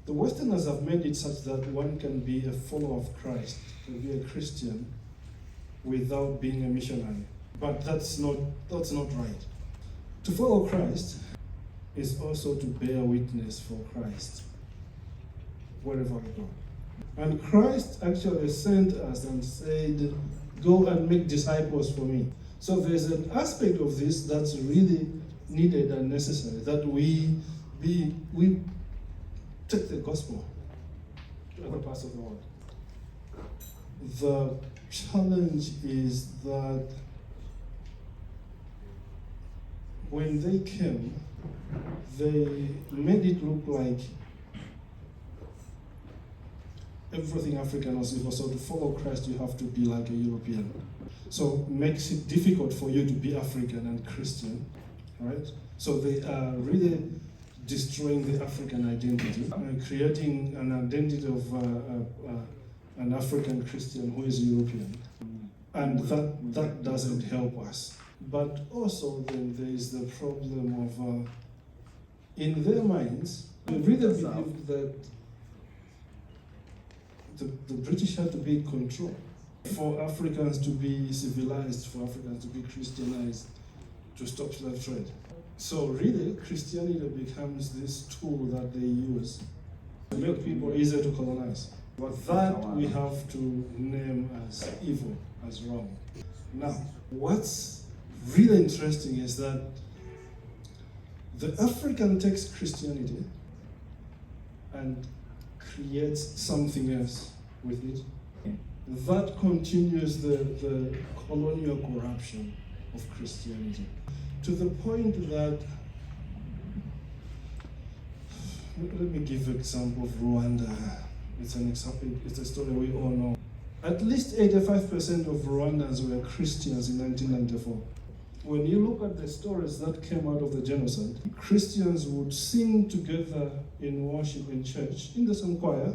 The Westerners have made it such that one can be a follower of Christ, can be a Christian, without being a missionary. But that's not right. To follow Christ is also to bear witness for Christ, wherever we go. And Christ actually sent us and said, go and make disciples for me. So there's an aspect of this that's really needed and necessary, that we take the gospel to other parts of the world. The challenge is that when they came, they made it look like everything African was evil. So to follow Christ, you have to be like a European. So makes it difficult for you to be African and Christian, right? So they are really destroying the African identity, creating an identity of an African Christian who is European. And that doesn't help us. But also then there is the problem of, in their minds, they really believe that the British had to be in control. For Africans to be civilized, for Africans to be Christianized, to stop slave trade. So really, Christianity becomes this tool that they use to make people easier to colonize. But that we have to name as evil, as wrong. Now, what's really interesting is that the African takes Christianity and creates something else with it. That continues the colonial corruption of Christianity, to the point that, let me give an example of Rwanda. It's an example, it's a story we all know. At least 85% of Rwandans were Christians in 1994. When you look at the stories that came out of the genocide, Christians would sing together in worship in church, in the same choir,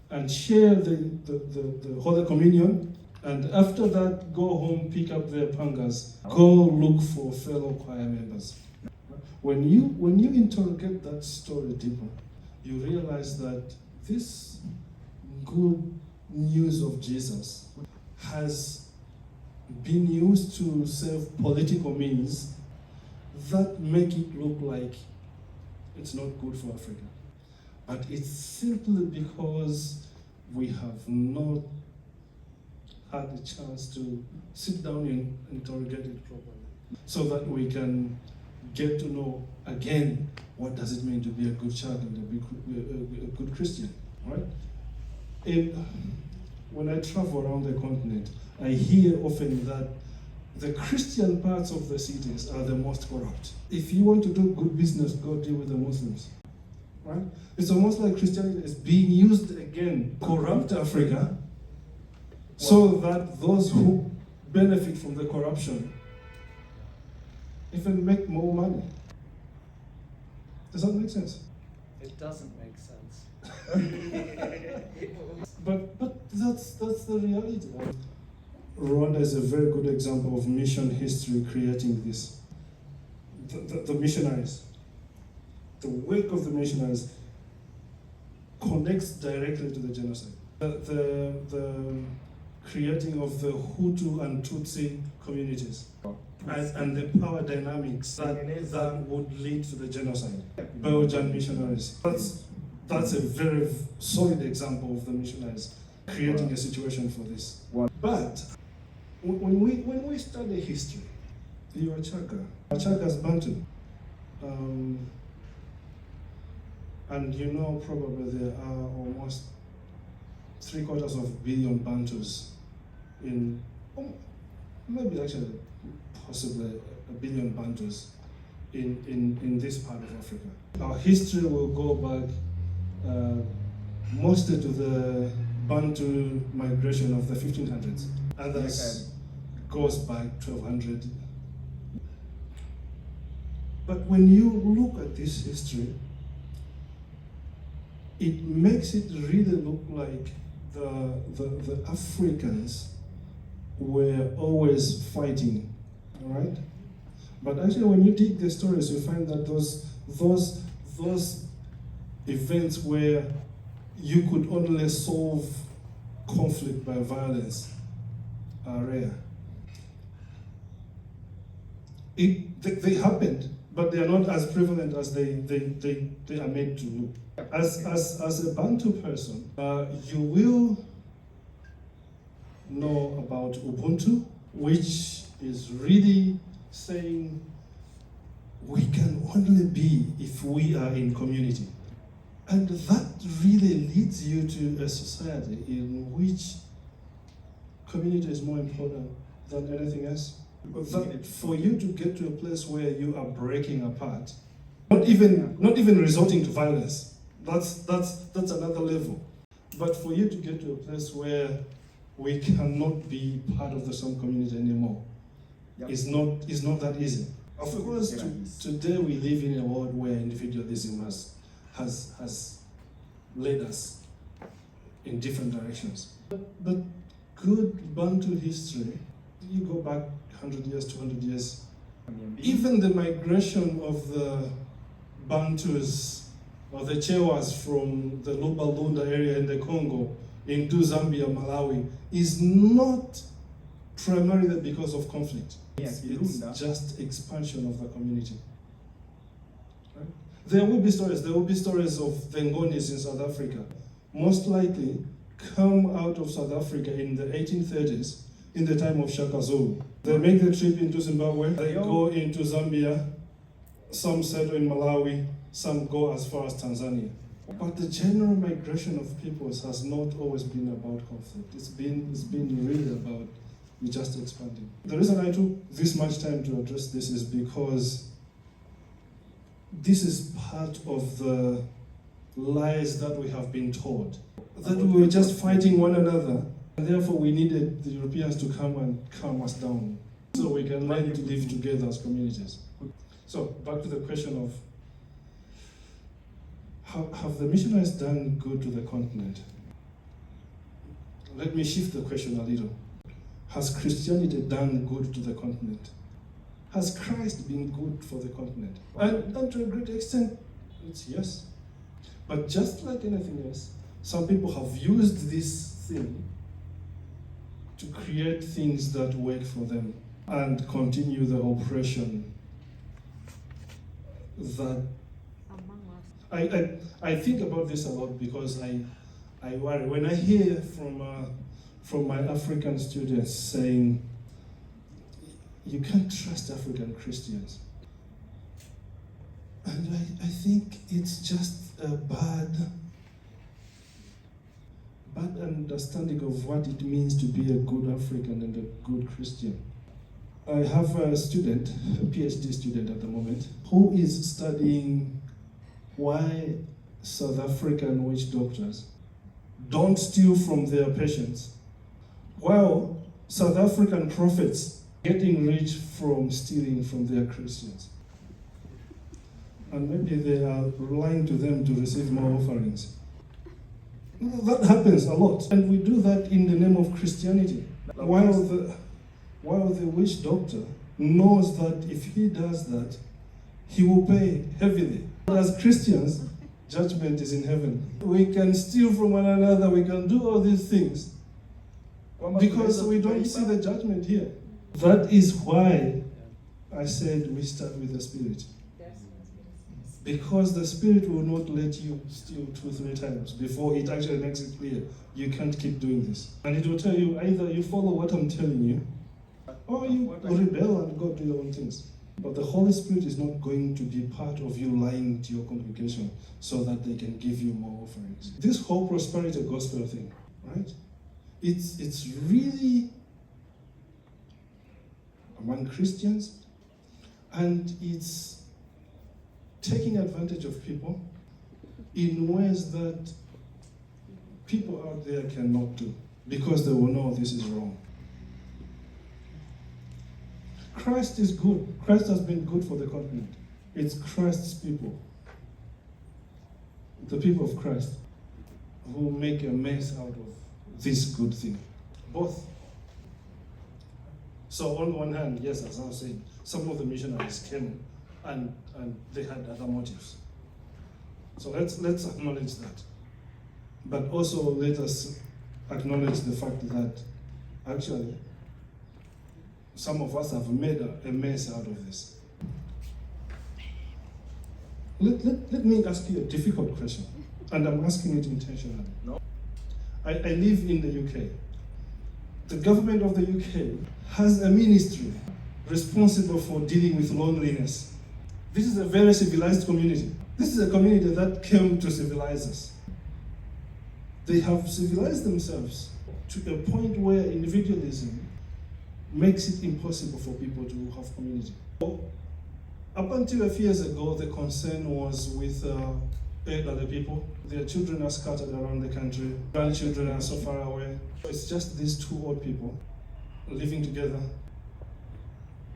and share the Holy Communion, and after that go home, pick up their pangas, go look for fellow choir members. When you interrogate that story deeper, you realize that this good news of Jesus has been used to serve political means that make it look like it's not good for Africa. But it's simply because we have not had the chance to sit down and interrogate it properly, so that we can get to know again what does it mean to be a good child and a good Christian, right? When I travel around the continent, I hear often that the Christian parts of the cities are the most corrupt. If you want to do good business, go deal with the Muslims. Right? It's almost like Christianity is being used again to corrupt Africa, so that those who benefit from the corruption even make more money. Does that make sense? It doesn't make sense. But that's the reality. Rwanda is a very good example of mission history creating this. The missionaries. The work of the missionaries connects directly to the genocide. The creating of the Hutu and Tutsi communities, and the power dynamics that would lead to the genocide. Belgian missionaries. That's a very solid example of the missionaries creating a situation for this. But when we study history, you are Chaka. Chaka's Bantu. And you know probably there are almost 750 million Bantus in, maybe actually possibly 1 billion Bantus in this part of Africa. Our history will go back mostly to the Bantu migration of the 1500s. Others goes back 1200. But when you look at this history, it makes it really look like the Africans were always fighting, all right? But actually, when you dig the stories, you find that those events were you could only solve conflict by violence are rare. They happened, but they are not as prevalent as they are made to look. As a Bantu person, you will know about Ubuntu, which is really saying we can only be if we are in community. And that really leads you to a society in which community is more important than anything else. That for you to get to a place where you are breaking apart, not even resorting to violence, that's another level. But for you to get to a place where we cannot be part of the same community anymore, is not that easy. Of course, today we live in a world where individualism has led us in different directions. But good Bantu history, you go back 100 years, 200 years, even the migration of the Bantus or the Chewas from the Luba Lunda area in the Congo into Zambia, Malawi, is not primarily because of conflict. It's just expansion of the community. Right? There will be stories of the Ngonis in South Africa, most likely come out of South Africa in the 1830s, in the time of Shaka Zulu. They make the trip into Zimbabwe, they go into Zambia, some settle in Malawi, some go as far as Tanzania. But the general migration of peoples has not always been about conflict. It's been really about just expanding. The reason I took this much time to address this is because this is part of the lies that we have been taught. That we were just fighting one another, and therefore we needed the Europeans to come and calm us down so we can learn to live together as communities. So, back to the question of have the missionaries done good to the continent? Let me shift the question a little. Has Christianity done good to the continent? Has Christ been good for the continent? And to a great extent, it's yes. But just like anything else, some people have used this thing to create things that work for them and continue the oppression that I think about this a lot because I worry when I hear from my African students saying you can't trust African Christians, and I think it's just a bad understanding of what it means to be a good African and a good Christian. I have a student, a PhD student at the moment, who is studying why South African witch doctors don't steal from their patients, while South African prophets getting rich from stealing from their Christians. And maybe they are lying to them to receive more offerings. That happens a lot. And we do that in the name of Christianity. While the witch doctor knows that if he does that, he will pay heavily. As Christians, judgment is in heaven. We can steal from one another, we can do all these things because we don't see the judgment here. That is why I said we start with the Spirit. Because the Spirit will not let you steal 2-3 times before it actually makes it clear you can't keep doing this. And it will tell you either you follow what I'm telling you or you rebel and go do your own things. But the Holy Spirit is not going to be part of you lying to your congregation so that they can give you more offerings. This whole prosperity gospel thing, right? It's really among Christians, and it's taking advantage of people in ways that people out there cannot do because they will know this is wrong. Christ is good. Christ has been good for the continent. It's Christ's people, the people of Christ, who make a mess out of this good thing. Both. So on one hand, yes, as I was saying, some of the missionaries came and they had other motives. So let's acknowledge that. But also let us acknowledge the fact that actually some of us have made a mess out of this. Let me ask you a difficult question, and I'm asking it intentionally. No. I live in the UK. The government of the UK has a ministry responsible for dealing with loneliness. This is a very civilized community. This is a community that came to civilize us. They have civilized themselves to a point where individualism makes it impossible for people to have community. Up until a few years ago, the concern was with elderly people. Their children are scattered around the country. Grandchildren are so far away. It's just these two old people living together,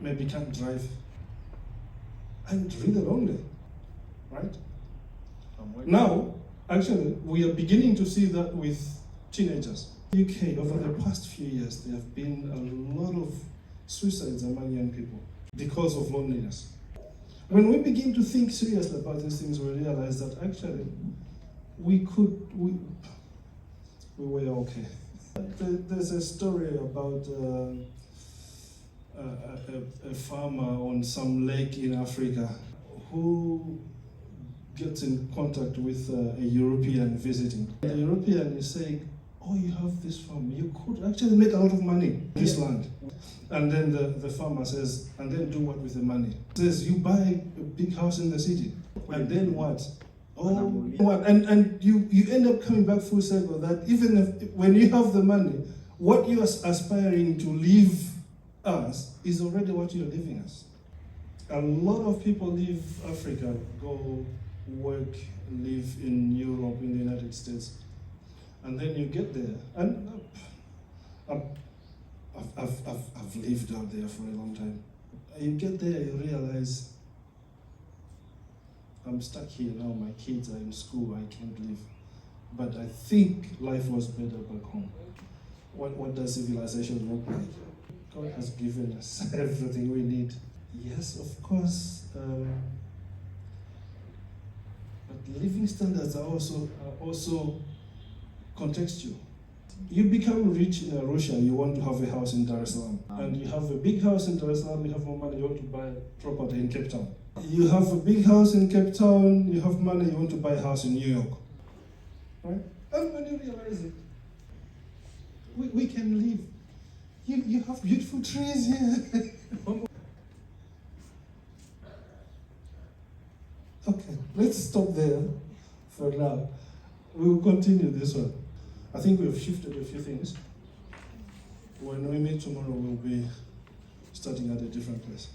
maybe can't drive, and really lonely, right? Now, actually, we are beginning to see that with teenagers. In the UK, over the past few years, there have been a lot of suicides among young people because of loneliness. When we begin to think seriously about these things, we realize that actually we were okay. There's a story about a farmer on some lake in Africa who gets in contact with a European visiting. The European is saying, oh, you have this farm, you could actually make a lot of money in this land. And then the farmer says, and then do what with the money? Says, you buy a big house in the city, and then what? Oh, what? And you end up coming back full circle that even if when you have the money, what you are aspiring to leave us is already what you're leaving us. A lot of people leave Africa, go work, live in Europe, in the United States, and then you get there, and I've lived out there for a long time. You get there, you realize, I'm stuck here now, my kids are in school, I can't leave. But I think life was better back home. What does civilization look like? God has given us everything we need. Yes, of course, but living standards are also contextual. You become rich in Arusha, you want to have a house in Dar es Salaam. And you have a big house in Dar es Salaam, you have more money, you want to buy property in Cape Town. You have a big house in Cape Town, you have money, you want to buy a house in New York. Right? And when you realize it, we can live. You have beautiful trees here. Okay, let's stop there for now. We will continue this one. I think we've shifted a few things. When we meet tomorrow, we'll be starting at a different place.